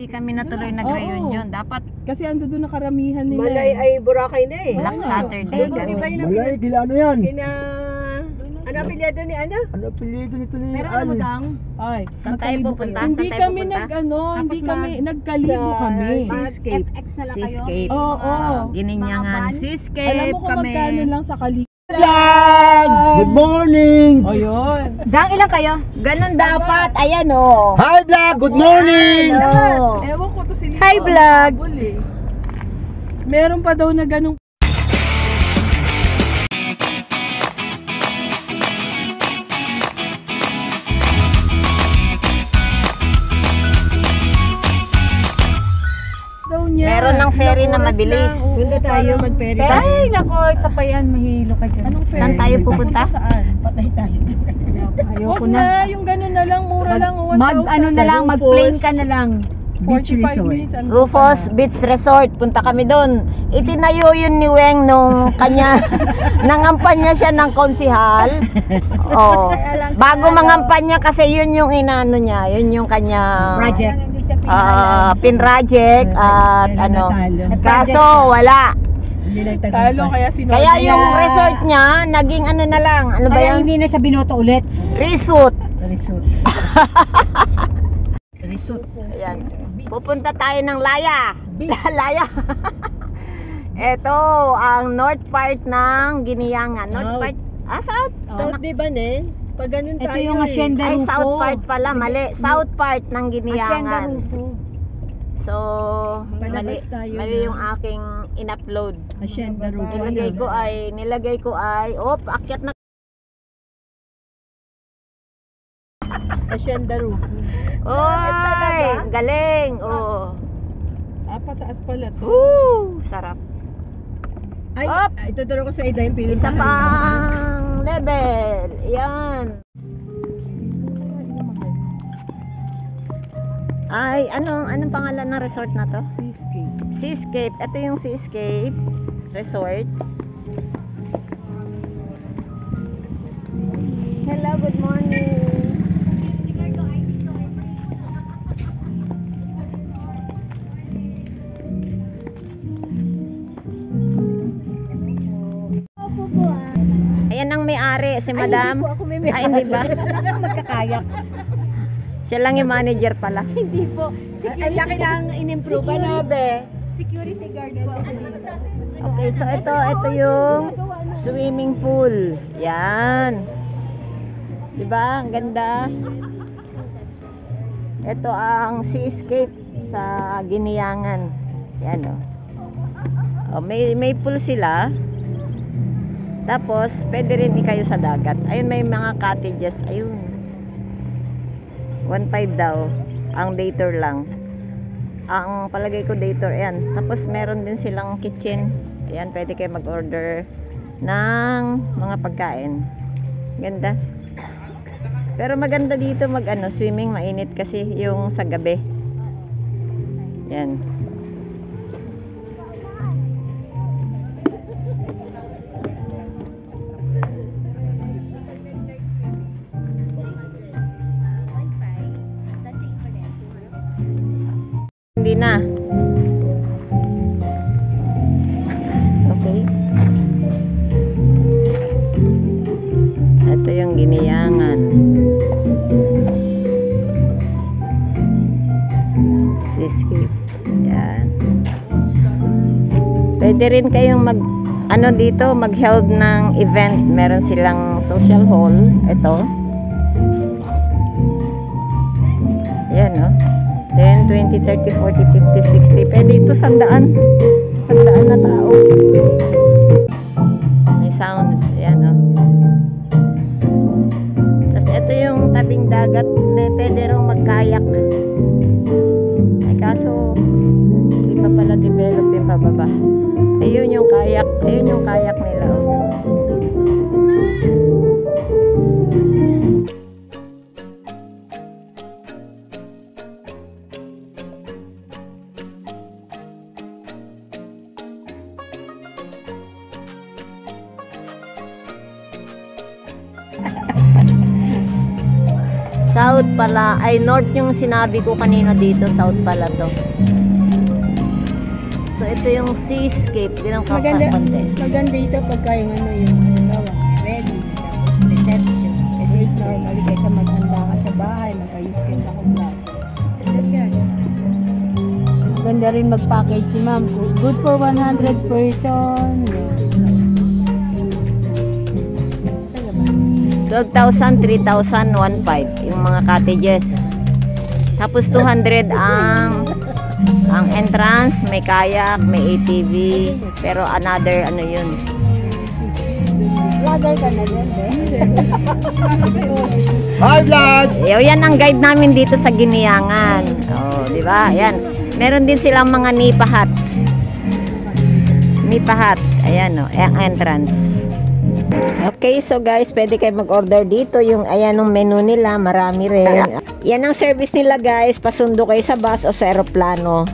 Hindi kami natuloy nag-reunion. Dapat Kasi ando doon nakaramihan nila. Malay ay Boracay na eh. Black Saturday kami. Malay, kila ano yan? Kina... Ano apelyado ni ano? Ano apelido nito ni Pero alam mo dang, Ay, Saan tayo magkalibo pupunta? kayo. Hindi Saan tayo kami pupunta? hindi kami nagkalibo Sa kami. Seascape. FX na lang kayo. Seascape. Oo. Gininyangan. Mga van? Seascape Alam mo kung kami. magkano lang sa kalibo. Vlog! Good morning! O yun. Dang, ilang kayo? Ganon dapat. Ayan o. Hi vlog! Good morning! Ewan ko to si Lito. Hi, vlog. Meron pa daw na ganung daw niya. Meron ng ferry na Ilang oras mabilis. lang. Oo, Punta tayo mag-ferry. Ay, nako, isa pa yan. Mahilo ka dyan. Anong ferry? Saan tayo pupunta? Saan? Patay tayo. Ayoko Huwag na, yung ganun na lang, mura lang. 1,000. Ano na lang, mag-plane ka na lang. 45 minutes. ano Rufus Beach Resort. Punta kami doon. Itinayo yun ni Weng nung kanya. Nangampan niya siya ng konsihal. Oh. Bago mangampan niya kasi yun yung inano niya. Yun yung kanya Project. pinraject at ano. Kaso wala. Talo kaya sinod. Kaya yung resort niya naging ano na lang. Ano ba Kaya yan? hindi na sa binoto ulit. Resort. Resort. Resort. Ayan. Pupunta tayo ng Laya. Laya. Ito ang north part ng Giniangan. North South. part. South. South di ba ne? Pag ganun Ito tayo yung Hacienda Ay, Rufo. south part pala. Mali. South part ng Hacienda Giniangan. Rufo. So, mali, Palabas tayo mali na. yung aking in-upload. Hacienda Rufo. Nilagay ko ay, akyat na. Hacienda Rufo. Oy, galing. Oh. Pataas pala to. Sarap. Ay, Up. ituturo ko sa Ida yung Isa pinuntahan. pang level. Yan. Ay, anong pangalan ng resort na to? Seascape. Seascape. Ito yung Seascape Resort. Hello, good morning. Ayan ang may-ari, si Madam. Ay, hindi ba? Magkakayak. Siya lang yung manager pala. Hindi po. Ang laki ng in-improve. Ano be? Security guard po. Okay, so ito yung swimming pool. Yan. 'Di ba? Ang ganda. Ito ang Seascape sa Giniangan. Yan oh. May pool sila. Tapos, pwede rin kayo sa dagat. Ayun, may mga cottages. Ayun. 1.5 daw. Ang day tour lang. Ang palagay ko day tour. Ayan. Tapos, meron din silang kitchen. Ayan, pwede kayo mag-order ng mga pagkain. Ganda. Pero maganda dito swimming. Mainit kasi yung sa gabi. Yan. Hindi na. Okay. Ito yung Giniangan. Seascape. Yan. Pwede rin kayong mag-held ng event. Meron silang social hall. Ito. Yan, no? 10, 20, 30, 40, 50, 60. Pwede ito 100. 100 na tao. May sounds. Yan, no? Tapos ito yung tabing dagat. Pwede rin magkayak. Ay, kaso hindi pa pala develop yung pababa. Ayun yung kayak. Ayun yung kayak nila. Oh. South pala. Ay, north yung sinabi ko kanina dito. South pala to. So, ito yung seascape. Ganun kakapante. Maganda ito pagka yung ano yung halimbawa, ready, tapos reception. Kasi normally kaysa maghanda ka sa bahay, mag-ayos kayo na kung vlog. Ito siya. Maganda rin mag-package si ma'am. Good for 100 person. Yeah. 12,000, 3,000, 1,500 yung mga cottages. Tapos 200 ang entrance, may kayak, may ATV, pero another ano yun. Vlogger ka na din, Hi, vlog! Yan ang guide namin dito sa Giniangan. Oh, di ba? Yan. Meron din silang mga nipahat. Nipahat. Ayan oh, ang entrance. Okay, so guys, pwede kayo mag-order dito. Yung ayan ang menu nila, marami rin. Yan ang service nila guys, pasundo kayo sa bus o sa eroplano.